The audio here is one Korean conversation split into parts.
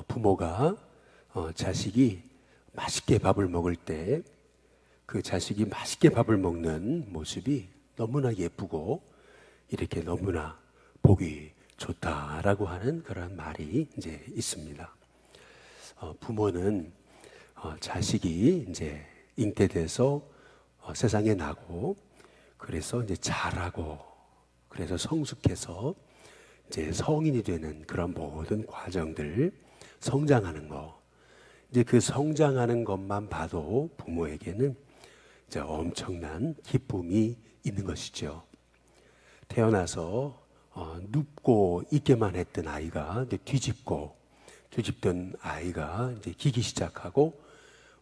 부모가 자식이 맛있게 밥을 먹을 때 그 자식이 맛있게 밥을 먹는 모습이 너무나 예쁘고 이렇게 너무나 보기 좋다라고 하는 그런 말이 이제 있습니다. 부모는 자식이 이제 잉태돼서 세상에 나고 그래서 이제 자라고 그래서 성숙해서 이제 성인이 되는 그런 모든 과정들 성장하는 거 이제 그 성장하는 것만 봐도 부모에게는 이제 엄청난 기쁨이 있는 것이죠. 태어나서 눕고 있게만 했던 아이가 이제 뒤집던 아이가 이제 기기 시작하고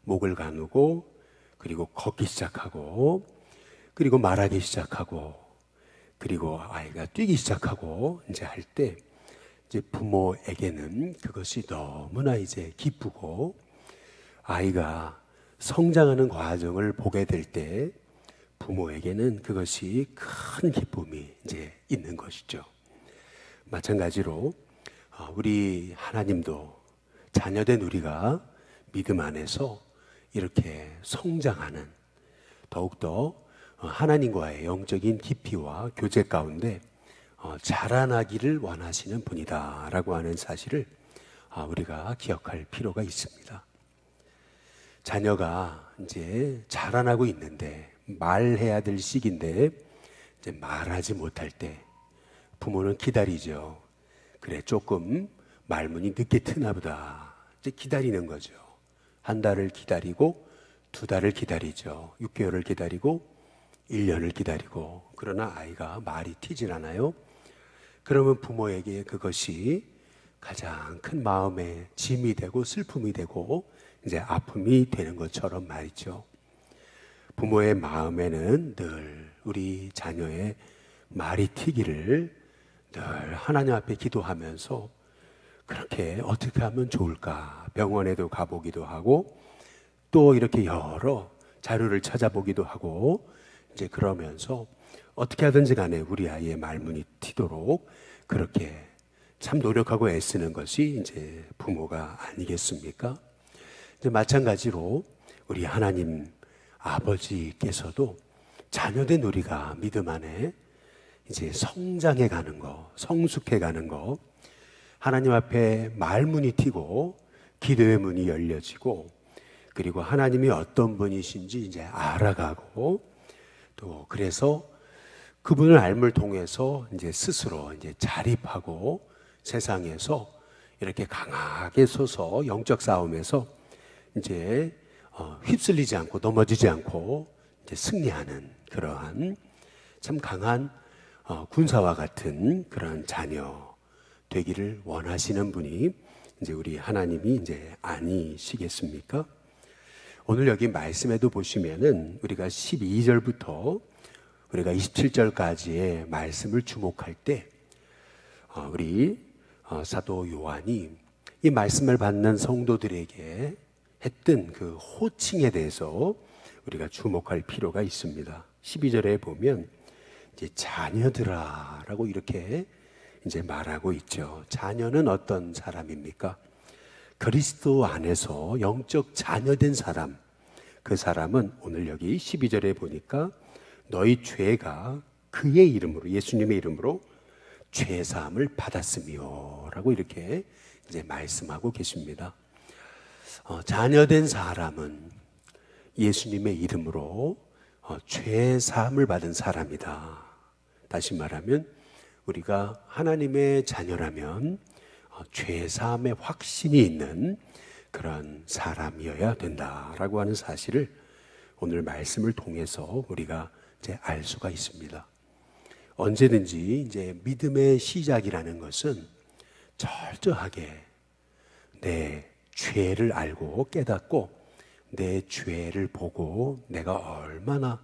목을 가누고 그리고 걷기 시작하고 그리고 말하기 시작하고 그리고 아이가 뛰기 시작하고 이제 할 때 이제 부모에게는 그것이 너무나 이제 기쁘고 아이가 성장하는 과정을 보게 될 때 부모에게는 그것이 큰 기쁨이 이제 있는 것이죠. 마찬가지로 우리 하나님도 자녀된 우리가 믿음 안에서 이렇게 성장하는 더욱더 하나님과의 영적인 깊이와 교제 가운데 자라나기를 원하시는 분이다라고 하는 사실을 우리가 기억할 필요가 있습니다. 자녀가 이제 자라나고 있는데 말해야 될 시기인데 이제 말하지 못할 때 부모는 기다리죠. 그래 조금 말문이 늦게 트나 보다. 이제 기다리는 거죠. 한 달을 기다리고 두 달을 기다리죠. 6개월을 기다리고 1년을 기다리고 그러나 아이가 말이 튀질 않아요. 그러면 부모에게 그것이 가장 큰 마음의 짐이 되고 슬픔이 되고 이제 아픔이 되는 것처럼 말이죠. 부모의 마음에는 늘 우리 자녀의 말이 튀기를 늘 하나님 앞에 기도하면서 그렇게 어떻게 하면 좋을까 병원에도 가보기도 하고 또 이렇게 여러 자료를 찾아보기도 하고 이제 그러면서 어떻게 하든지 간에 우리 아이의 말문이 튀도록 그렇게 참 노력하고 애쓰는 것이 이제 부모가 아니겠습니까? 이제 마찬가지로 우리 하나님 아버지께서도 자녀된 우리가 믿음 안에 이제 성장해 가는 거, 성숙해 가는 거, 하나님 앞에 말문이 튀고 기도의 문이 열려지고 그리고 하나님이 어떤 분이신지 이제 알아가고 또 그래서 그분을 알물 통해서 이제 스스로 이제 자립하고 세상에서 이렇게 강하게 서서 영적 싸움에서 이제 휩쓸리지 않고 넘어지지 않고 이제 승리하는 그러한 참 강한 군사와 같은 그런 자녀 되기를 원하시는 분이 이제 우리 하나님이 이제 아니시겠습니까? 오늘 여기 말씀에도 보시면은 우리가 12절부터 우리가 27절까지의 말씀을 주목할 때 우리 사도 요한이 이 말씀을 받는 성도들에게 했던 그 호칭에 대해서 우리가 주목할 필요가 있습니다. 12절에 보면 이제 자녀들아라고 이렇게 이제 말하고 있죠. 자녀는 어떤 사람입니까? 그리스도 안에서 영적 자녀된 사람. 그 사람은 오늘 여기 12절에 보니까 너희 죄가 그의 이름으로 예수님의 이름으로 죄 사함을 받았으며 라고 이렇게 이제 말씀하고 계십니다. 자녀된 사람은 예수님의 이름으로 죄 사함을 받은 사람이다. 다시 말하면 우리가 하나님의 자녀라면 죄 사함의 확신이 있는 그런 사람이어야 된다라고 하는 사실을 오늘 말씀을 통해서 우리가 이제 알 수가 있습니다. 언제든지 이제 믿음의 시작이라는 것은 철저하게 내 죄를 알고 깨닫고 내 죄를 보고 내가 얼마나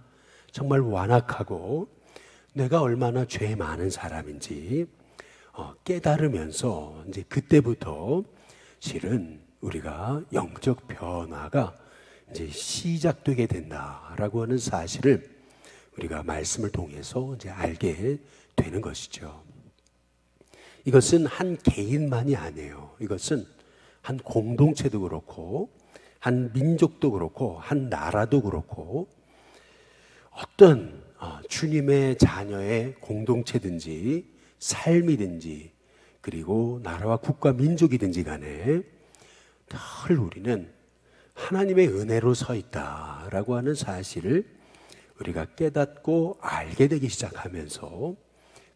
정말 완악하고 내가 얼마나 죄 많은 사람인지 깨달으면서 이제 그때부터 실은 우리가 영적 변화가 이제 시작되게 된다라고 하는 사실을 우리가 말씀을 통해서 이제 알게 되는 것이죠. 이것은 한 개인만이 아니에요. 이것은 한 공동체도 그렇고 한 민족도 그렇고 한 나라도 그렇고 어떤 주님의 자녀의 공동체든지 삶이든지 그리고 나라와 국가 민족이든지 간에 늘 우리는 하나님의 은혜로 서 있다라고 하는 사실을 우리가 깨닫고 알게 되기 시작하면서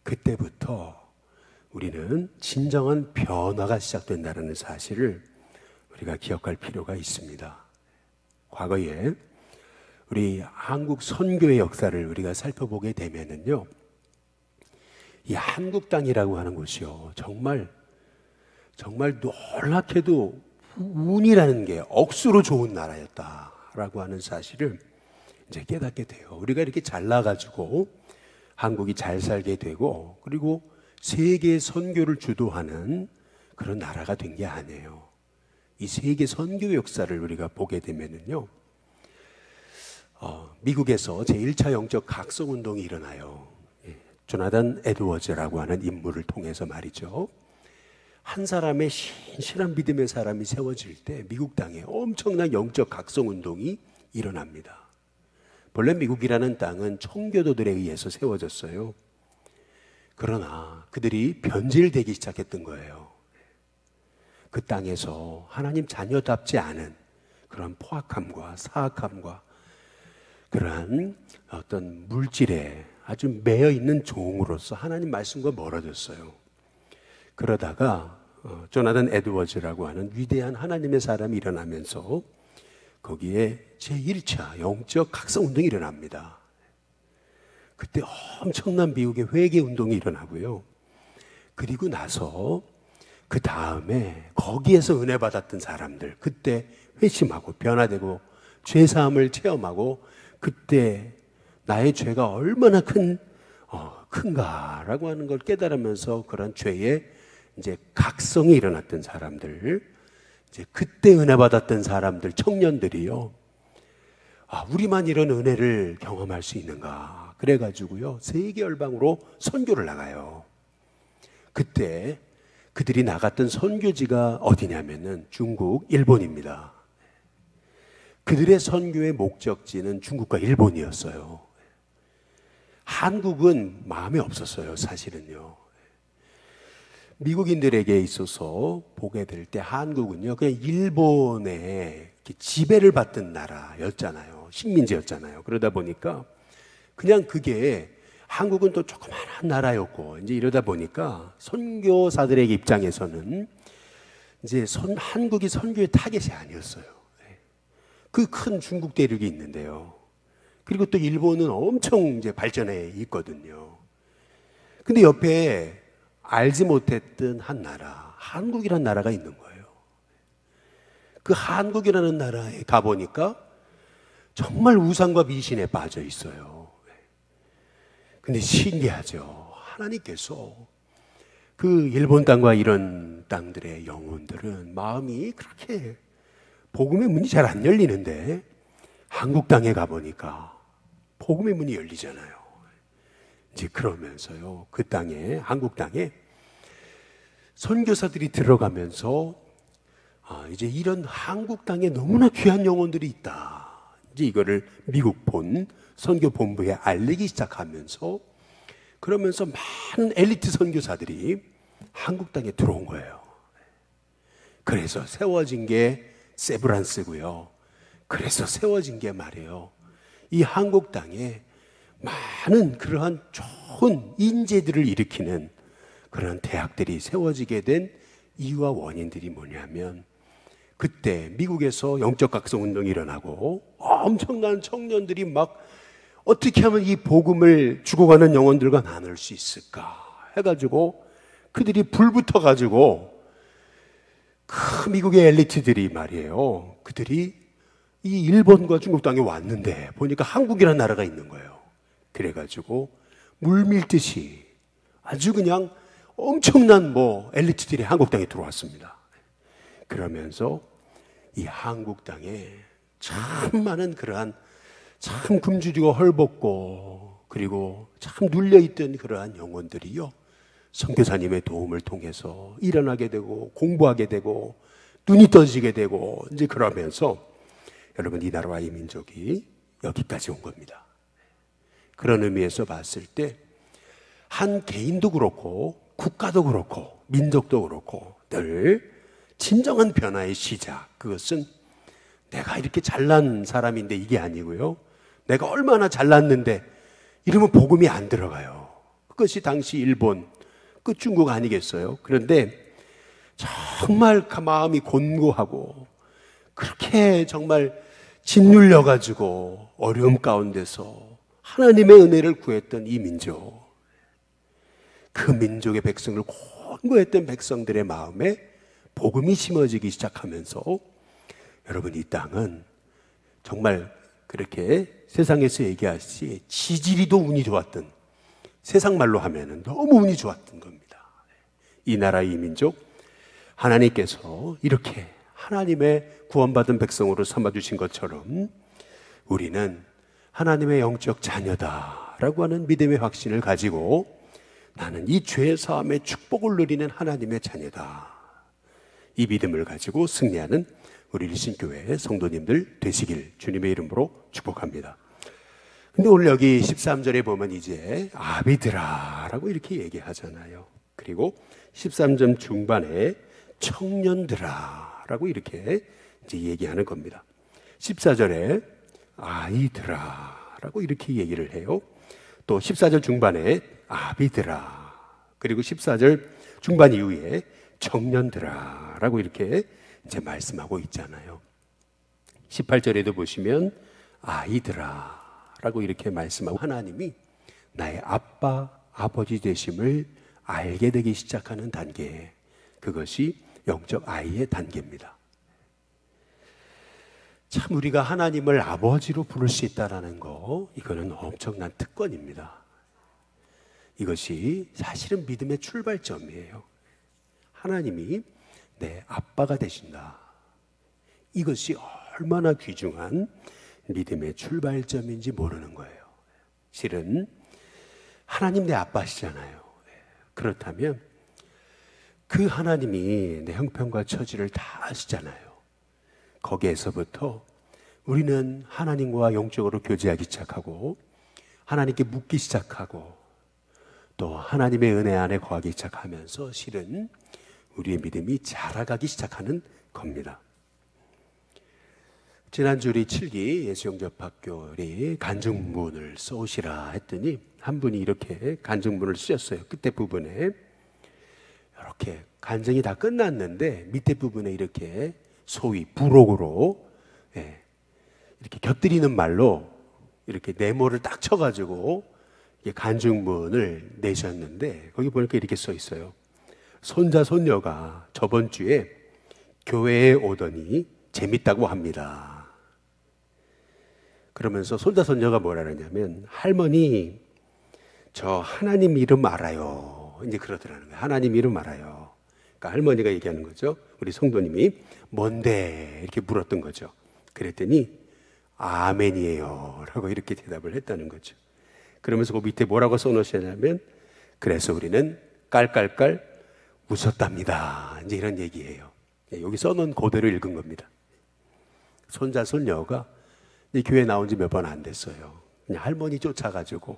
그때부터 우리는 진정한 변화가 시작된다는 사실을 우리가 기억할 필요가 있습니다. 과거에 우리 한국 선교의 역사를 우리가 살펴보게 되면은요, 이 한국 땅이라고 하는 곳이요, 정말 놀랍게도 운이라는 게 억수로 좋은 나라였다라고 하는 사실을 이제 깨닫게 돼요. 우리가 이렇게 잘나가지고 한국이 잘 살게 되고 그리고 세계 선교를 주도하는 그런 나라가 된 게 아니에요. 이 세계 선교 역사를 우리가 보게 되면은요, 미국에서 제1차 영적 각성 운동이 일어나요. 조나단 에드워즈라고 하는 인물을 통해서 말이죠. 한 사람의 신실한 믿음의 사람이 세워질 때 미국 땅에 엄청난 영적 각성 운동이 일어납니다. 본래 미국이라는 땅은 청교도들에 의해서 세워졌어요. 그러나 그들이 변질되기 시작했던 거예요. 그 땅에서 하나님 자녀답지 않은 그런 포악함과 사악함과 그러한 어떤 물질에 아주 매여 있는 종으로서 하나님 말씀과 멀어졌어요. 그러다가 조나단 에드워즈라고 하는 위대한 하나님의 사람이 일어나면서 거기에 제1차 영적 각성운동이 일어납니다. 그때 엄청난 미국의 회개운동이 일어나고요. 그리고 나서 그 다음에 거기에서 은혜 받았던 사람들, 그때 회심하고 변화되고 죄사함을 체험하고 그때 나의 죄가 얼마나 큰가라고 하는 걸 깨달으면서 그런 죄의 이제 각성이 일어났던 사람들, 이제 그때 은혜 받았던 사람들, 청년들이요, 우리만 이런 은혜를 경험할 수 있는가? 그래가지고요, 세계 열방으로 선교를 나가요. 그때 그들이 나갔던 선교지가 어디냐면은 중국, 일본입니다. 그들의 선교의 목적지는 중국과 일본이었어요. 한국은 마음에 없었어요, 사실은요. 미국인들에게 있어서 보게 될 때 한국은요, 그냥 일본의 지배를 받던 나라였잖아요. 식민지였잖아요. 그러다 보니까 그냥 그게 한국은 또 조그마한 나라였고 이제 이러다 보니까 선교사들의 입장에서는 이제 한국이 선교의 타겟이 아니었어요. 그 큰 중국 대륙이 있는데요. 그리고 또 일본은 엄청 이제 발전해 있거든요. 근데 옆에 알지 못했던 한 나라, 한국이라는 나라가 있는 거예요. 그 한국이라는 나라에 가보니까 정말 우상과 미신에 빠져 있어요. 근데 신기하죠. 하나님께서 그 일본 땅과 이런 땅들의 영혼들은 마음이 그렇게 복음의 문이 잘 안 열리는데 한국 땅에 가보니까 복음의 문이 열리잖아요. 이제 그러면서요, 그 땅에, 한국 땅에 선교사들이 들어가면서 이제 이런 한국 땅에 너무나 귀한 영혼들이 있다. 이제 이거를 미국 선교 본부에 알리기 시작하면서 그러면서 많은 엘리트 선교사들이 한국 땅에 들어온 거예요. 그래서 세워진 게 세브란스고요. 그래서 세워진 게 말이에요, 이 한국 땅에 많은 그러한 좋은 인재들을 일으키는 그런 대학들이 세워지게 된 이유와 원인들이 뭐냐면, 그때 미국에서 영적 각성 운동이 일어나고 엄청난 청년들이 막 어떻게 하면 이 복음을 죽어가는 영혼들과 나눌 수 있을까 해가지고 그들이 불붙어 가지고 그 미국의 엘리트들이 말이에요, 그들이 이 일본과 중국 땅에 왔는데 보니까 한국이라는 나라가 있는 거예요. 그래가지고 물밀듯이 아주 그냥 엄청난 엘리트들이 한국 땅에 들어왔습니다. 그러면서 이 한국 땅에 참 많은 그러한 참 굶주리고 헐벗고 그리고 참 눌려있던 그러한 영혼들이요, 선교사님의 도움을 통해서 일어나게 되고 공부하게 되고 눈이 떠지게 되고 이제 그러면서 여러분 이 나라와 이 민족이 여기까지 온 겁니다. 그런 의미에서 봤을 때 한 개인도 그렇고 국가도 그렇고 민족도 그렇고 늘 진정한 변화의 시작, 그것은 내가 이렇게 잘난 사람인데 이게 아니고요, 내가 얼마나 잘났는데 이러면 복음이 안 들어가요. 그것이 당시 일본, 그 중국 아니겠어요? 그런데 정말 마음이 곤고하고 그렇게 정말 짓눌려가지고 어려움 가운데서 하나님의 은혜를 구했던 이 민족, 그 민족의 백성을 곤고했던 백성들의 마음에 복음이 심어지기 시작하면서 여러분 이 땅은 정말 그렇게 세상에서 얘기하듯이 지지리도 운이 좋았던, 세상 말로 하면은 너무 운이 좋았던 겁니다. 이 나라 이 민족 하나님께서 이렇게 하나님의 구원받은 백성으로 삼아주신 것처럼 우리는 하나님의 영적 자녀다라고 하는 믿음의 확신을 가지고 나는 이 죄 사함의 축복을 누리는 하나님의 자녀다, 이 믿음을 가지고 승리하는 우리 일신교회 성도님들 되시길 주님의 이름으로 축복합니다. 근데 오늘 여기 13절에 보면 이제 아비들아라고 이렇게 얘기하잖아요. 그리고 13절 중반에 청년들아라고 이렇게 이제 얘기하는 겁니다. 14절에 아이들아라고 이렇게 얘기를 해요. 또 14절 중반에 아비들아, 그리고 14절 중반 이후에 청년들아라고 이렇게 이제 말씀하고 있잖아요. 18절에도 보시면 아이들아라고 이렇게 말씀하고 하나님이 나의 아빠, 아버지 되심을 알게 되기 시작하는 단계, 그것이 영적 아이의 단계입니다. 참 우리가 하나님을 아버지로 부를 수 있다는 거, 이거는 엄청난 특권입니다. 이것이 사실은 믿음의 출발점이에요. 하나님이 내 아빠가 되신다. 이것이 얼마나 귀중한 믿음의 출발점인지 모르는 거예요. 실은 하나님 내 아빠시잖아요. 그렇다면 그 하나님이 내 형편과 처지를 다 아시잖아요. 거기에서부터 우리는 하나님과 영적으로 교제하기 시작하고 하나님께 묻기 시작하고 또 하나님의 은혜 안에 거하기 시작하면서 실은 우리의 믿음이 자라가기 시작하는 겁니다. 지난주 우리 7기 예수영접학교 우리 간증문을 써오시라 했더니 한 분이 이렇게 간증문을 쓰셨어요. 끝에 부분에 이렇게 간증이 다 끝났는데 밑에 부분에 이렇게 소위 부록으로 이렇게 곁들이는 말로 이렇게 네모를 딱 쳐가지고 간증문을 내셨는데 거기 보니까 이렇게 써 있어요. 손자 손녀가 저번 주에 교회에 오더니 재밌다고 합니다. 그러면서 손자 손녀가 뭐라 그러냐면 할머니 저 하나님 이름 알아요. 이제 그러더라는 거예요. 하나님 이름 알아요. 그러니까 할머니가 얘기하는 거죠. 우리 성도님이 뭔데 이렇게 물었던 거죠. 그랬더니 아멘이에요 라고 이렇게 대답을 했다는 거죠. 그러면서 그 밑에 뭐라고 써놓으셨냐면 그래서 우리는 깔깔깔 웃었답니다. 이제 이런 얘기예요. 여기 써놓은 그대로 읽은 겁니다. 손자 손녀가 교회 나온 지 몇 번 안 됐어요. 그냥 할머니 쫓아가지고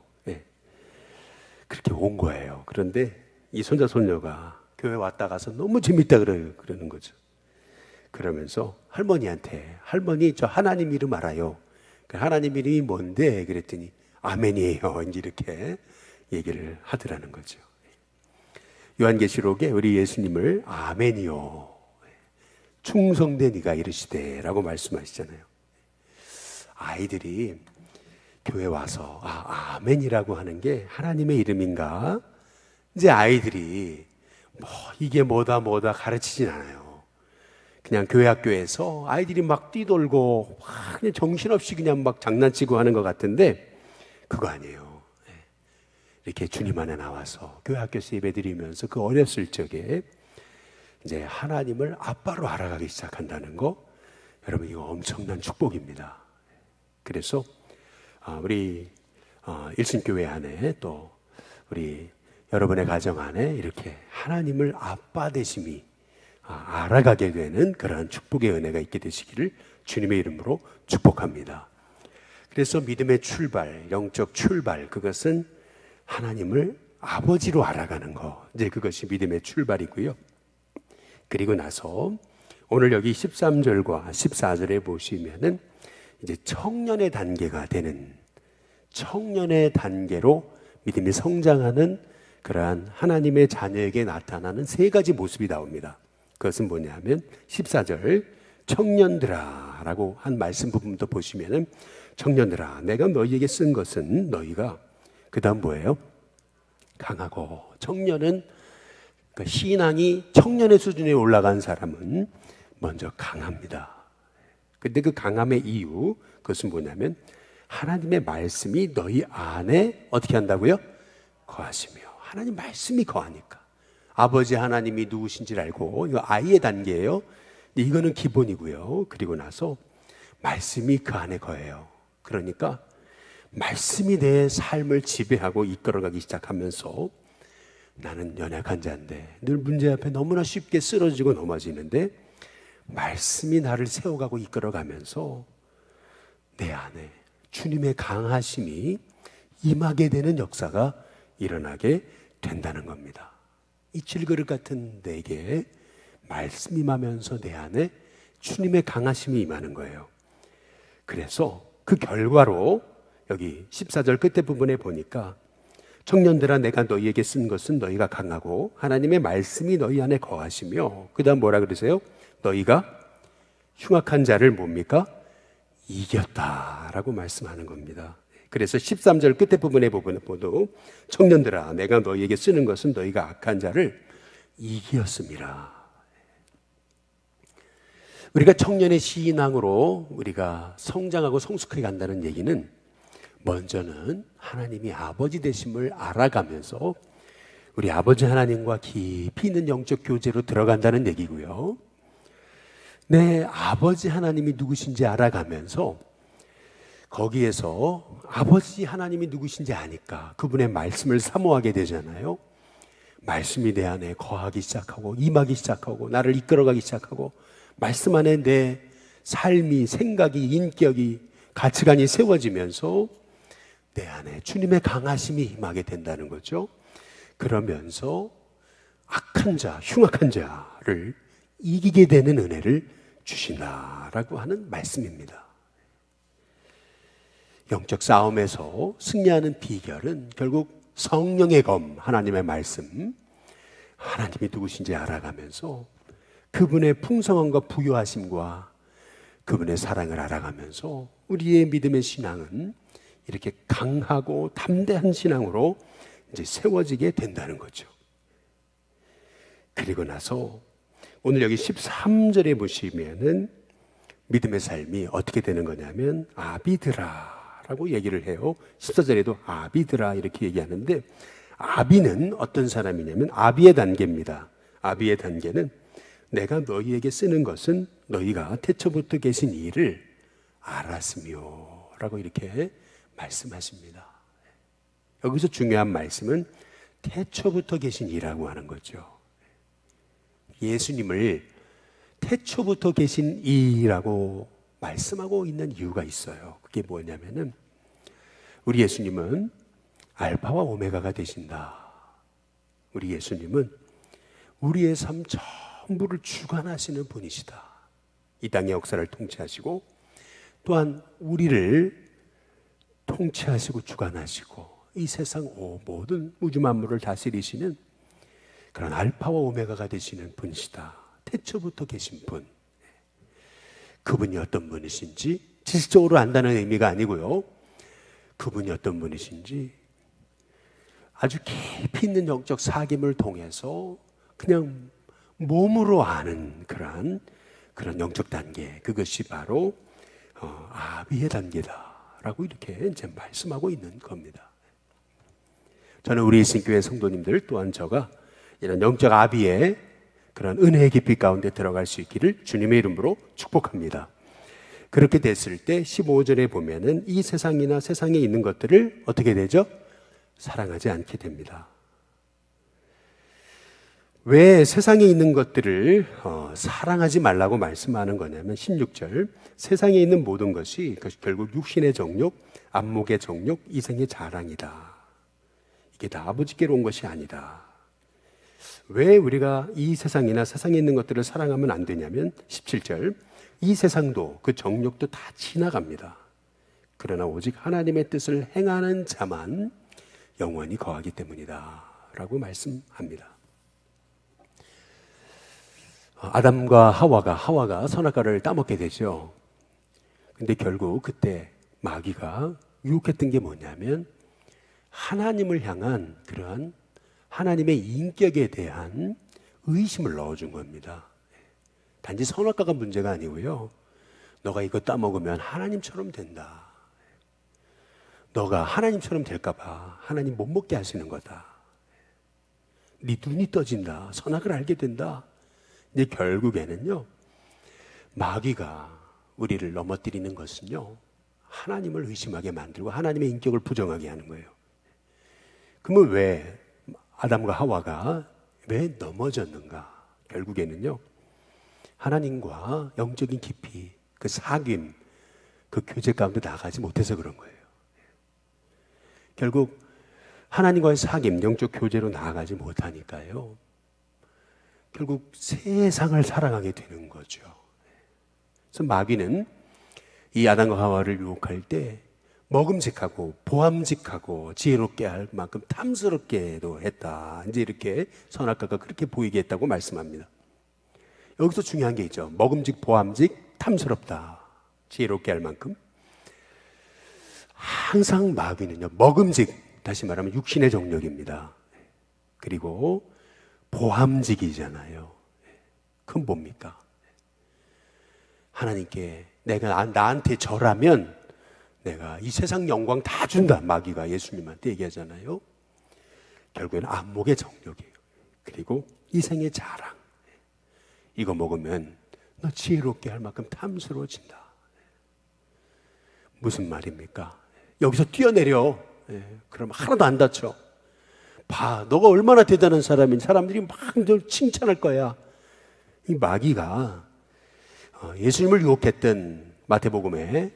그렇게 온 거예요. 그런데 이 손자 손녀가 교회 왔다 가서 너무 재밌다 그러는 거죠. 그러면서 할머니한테 할머니 저 하나님 이름 알아요. 하나님 이름이 뭔데? 그랬더니 아멘이에요. 이제 이렇게 얘기를 하더라는 거죠. 요한계시록에 우리 예수님을 아멘이요 충성된 이가 이르시되 라고 말씀하시잖아요. 아이들이 교회 와서 아멘이라고 하는 게 하나님의 이름인가? 이제 아이들이 이게 뭐다 가르치진 않아요. 그냥 교회 학교에서 아이들이 막 뛰돌고 그냥 정신없이 그냥 막 장난치고 하는 것 같은데 그거 아니에요. 이렇게 주님 안에 나와서 교회 학교에서 예배 드리면서 그 어렸을 적에 이제 하나님을 아빠로 알아가기 시작한다는 거, 여러분 이거 엄청난 축복입니다. 그래서 우리 일신교회 안에 또 우리 여러분의 가정 안에 이렇게 하나님을 아빠 되심이 알아가게 되는 그러한 축복의 은혜가 있게 되시기를 주님의 이름으로 축복합니다. 그래서 믿음의 출발, 영적 출발, 그것은 하나님을 아버지로 알아가는 것, 이제 그것이 믿음의 출발이고요. 그리고 나서 오늘 여기 13절과 14절에 보시면은 이제 청년의 단계가 되는, 청년의 단계로 믿음이 성장하는 그러한 하나님의 자녀에게 나타나는 세 가지 모습이 나옵니다. 그것은 뭐냐면 14절 청년들아 라고 한 말씀 부분부터 보시면은 청년들아 내가 너희에게 쓴 것은 너희가, 그 다음 뭐예요? 강하고. 청년은 그 신앙이 청년의 수준에 올라간 사람은 먼저 강합니다. 근데 그 강함의 이유, 그것은 뭐냐면 하나님의 말씀이 너희 안에 어떻게 한다고요? 거하시며. 하나님 말씀이 거하니까. 아버지 하나님이 누구신지를 알고, 이거 아이의 단계예요. 근데 이거는 기본이고요. 그리고 나서 말씀이 그 안에 거해요. 그러니까 말씀이 내 삶을 지배하고 이끌어가기 시작하면서 나는 연약한 자인데, 늘 문제 앞에 너무나 쉽게 쓰러지고 넘어지는데 말씀이 나를 세워가고 이끌어가면서 내 안에 주님의 강하심이 임하게 되는 역사가 일어나게 된다는 겁니다. 이 질그릇 같은 내게 말씀이 임하면서 내 안에 주님의 강하심이 임하는 거예요. 그래서 그 결과로 여기 14절 끝에 부분에 보니까 청년들아 내가 너희에게 쓴 것은 너희가 강하고 하나님의 말씀이 너희 안에 거하시며, 그 다음 뭐라 그러세요? 너희가 흉악한 자를 뭡니까? 이겼다라고 말씀하는 겁니다. 그래서 13절 끝에 부분에 보도 청년들아 내가 너희에게 쓰는 것은 너희가 악한 자를 이기었음이라. 우리가 청년의 신앙으로 우리가 성장하고 성숙해 간다는 얘기는 먼저는 하나님이 아버지 되심을 알아가면서 우리 아버지 하나님과 깊이 있는 영적 교제로 들어간다는 얘기고요. 내 아버지 하나님이 누구신지 알아가면서 거기에서 아버지 하나님이 누구신지 아니까 그분의 말씀을 사모하게 되잖아요. 말씀이 내 안에 거하기 시작하고 임하기 시작하고 나를 이끌어가기 시작하고 말씀 안에 내 삶이, 생각이, 인격이, 가치관이 세워지면서 내 안에 주님의 강하심이 임하게 된다는 거죠. 그러면서 악한 자, 흉악한 자를 이기게 되는 은혜를 주신다라고 하는 말씀입니다. 영적 싸움에서 승리하는 비결은 결국 성령의 검, 하나님의 말씀, 하나님이 누구신지 알아가면서 그분의 풍성함과 부요하심과 그분의 사랑을 알아가면서 우리의 믿음의 신앙은 이렇게 강하고 담대한 신앙으로 이제 세워지게 된다는 거죠. 그리고 나서 오늘 여기 13절에 보시면은 믿음의 삶이 어떻게 되는 거냐면 아비드라 라고 얘기를 해요. 14절에도 아비드라 이렇게 얘기하는데, 아비는 어떤 사람이냐면 아비의 단계입니다. 아비의 단계는 내가 너희에게 쓰는 것은 너희가 태초부터 계신 이를 알았으며 라고 이렇게 말씀하십니다. 여기서 중요한 말씀은 태초부터 계신 이라고 하는 거죠. 예수님을 태초부터 계신 이라고 말씀하고 있는 이유가 있어요. 그게 뭐냐면은 우리 예수님은 알파와 오메가가 되신다. 우리 예수님은 우리의 삶 전부를 주관하시는 분이시다. 이 땅의 역사를 통치하시고 또한 우리를 통치하시고 주관하시고 이 세상 모든 우주 만물을 다스리시는 그런 알파와 오메가가 되시는 분이시다. 태초부터 계신 분. 그분이 어떤 분이신지 지식적으로 안다는 의미가 아니고요. 그분이 어떤 분이신지 아주 깊이 있는 영적 사귐을 통해서 그냥 몸으로 아는 그런 영적 단계, 그것이 바로 아비의 단계다라고 이렇게 이제 말씀하고 있는 겁니다. 저는 우리 신교회 성도님들 또한 저가 이런 영적 아비의 그런 은혜의 깊이 가운데 들어갈 수 있기를 주님의 이름으로 축복합니다. 그렇게 됐을 때 15절에 보면은 이 세상이나 세상에 있는 것들을 어떻게 되죠? 사랑하지 않게 됩니다. 왜 세상에 있는 것들을 사랑하지 말라고 말씀하는 거냐면 16절, 세상에 있는 모든 것이 결국 육신의 정욕, 안목의 정욕, 이생의 자랑이다. 이게 다 아버지께로 온 것이 아니다. 왜 우리가 이 세상이나 세상에 있는 것들을 사랑하면 안 되냐면 17절, 이 세상도 그 정욕도 다 지나갑니다. 그러나 오직 하나님의 뜻을 행하는 자만 영원히 거하기 때문이다 라고 말씀합니다. 아담과 하와가 선악과를 따먹게 되죠. 근데 결국 그때 마귀가 유혹했던 게 뭐냐면 하나님을 향한 그러한 하나님의 인격에 대한 의심을 넣어준 겁니다. 단지 선악과가 문제가 아니고요, 너가 이거 따먹으면 하나님처럼 된다, 너가 하나님처럼 될까봐 하나님 못 먹게 하시는 거다, 네 눈이 떠진다, 선악을 알게 된다. 이제 결국에는요, 마귀가 우리를 넘어뜨리는 것은요, 하나님을 의심하게 만들고 하나님의 인격을 부정하게 하는 거예요. 그러면 왜 아담과 하와가 왜 넘어졌는가? 결국에는요, 하나님과 영적인 깊이, 그 사귐, 그 교제 가운데 나가지 못해서 그런 거예요. 결국 하나님과의 사귐, 영적 교제로 나아가지 못하니까요, 결국 세상을 사랑하게 되는 거죠. 그래서 마귀는 이 아담과 하와를 유혹할 때 먹음직하고 보암직하고 지혜롭게 할 만큼 탐스럽게도 했다. 이제 이렇게 선악과가 그렇게 보이게 했다고 말씀합니다. 여기서 중요한 게 있죠. 먹음직, 보암직, 탐스럽다. 지혜롭게 할 만큼. 항상 마귀는요, 먹음직, 다시 말하면 육신의 정욕입니다. 그리고 보암직이잖아요. 그건 뭡니까? 하나님께 내가 나한테 절하면 내가 이 세상 영광 다 준다. 마귀가 예수님한테 얘기하잖아요. 결국에는 안목의 정욕이에요. 그리고 이생의 자랑. 이거 먹으면 너 지혜롭게 할 만큼 탐스러워진다. 무슨 말입니까? 여기서 뛰어내려. 그럼 하나도 안 다쳐. 봐, 너가 얼마나 대단한 사람인, 사람들이 막 널 칭찬할 거야. 이 마귀가 예수님을 유혹했던, 마태복음에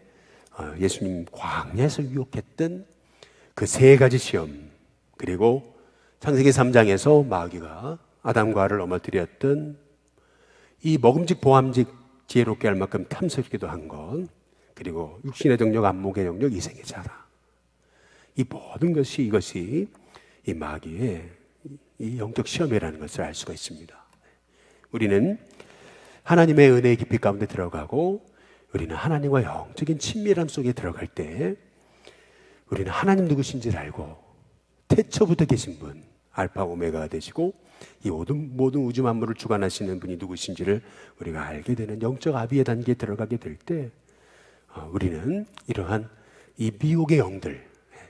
예수님 광야에서 유혹했던 그 세 가지 시험, 그리고 창세기 3장에서 마귀가 아담과 하와를 넘어뜨렸던 이 먹음직, 보암직, 지혜롭게 할 만큼 탐스럽기도 한 것, 그리고 육신의 정욕, 안목의 정욕, 이생의 자랑, 이 모든 것이, 이것이 이 마귀의 이 영적 시험이라는 것을 알 수가 있습니다. 우리는 하나님의 은혜의 깊이 가운데 들어가고, 우리는 하나님과 영적인 친밀함 속에 들어갈 때 우리는 하나님 누구신지를 알고, 태초부터 계신 분, 알파 오메가가 되시고 이 모든 우주 만물을 주관하시는 분이 누구신지를 우리가 알게 되는 영적 아비의 단계에 들어가게 될 때 우리는 이러한 이 미혹의 영들,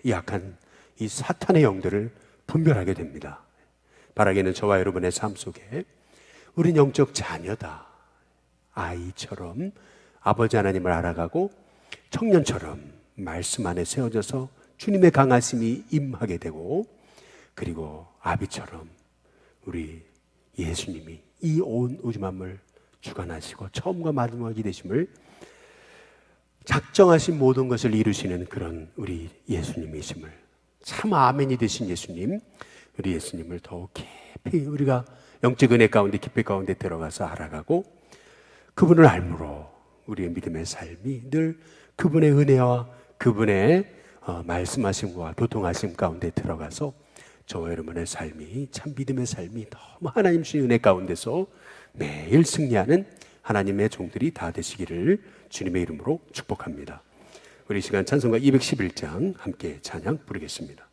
이 악한 이 사탄의 영들을 분별하게 됩니다. 바라기는 저와 여러분의 삶 속에 우린 영적 자녀다, 아이처럼 아버지 하나님을 알아가고 청년처럼 말씀 안에 세워져서 주님의 강하심이 임하게 되고, 그리고 아비처럼 우리 예수님이 이 온 우주 만물 주관하시고 처음과 마지막이 되심을 작정하신 모든 것을 이루시는 그런 우리 예수님이심을, 참 아멘이 되신 예수님, 우리 예수님을 더욱 깊이 우리가 영적 은혜 가운데 깊이 가운데 들어가서 알아가고, 그분을 알므로 우리의 믿음의 삶이 늘 그분의 은혜와 그분의 말씀하심과 교통하심 가운데 들어가서 저와 여러분의 삶이 참 믿음의 삶이 너무 하나님 주신 은혜 가운데서 매일 승리하는 하나님의 종들이 다 되시기를 주님의 이름으로 축복합니다. 우리 시간 찬송가 211장 함께 찬양 부르겠습니다.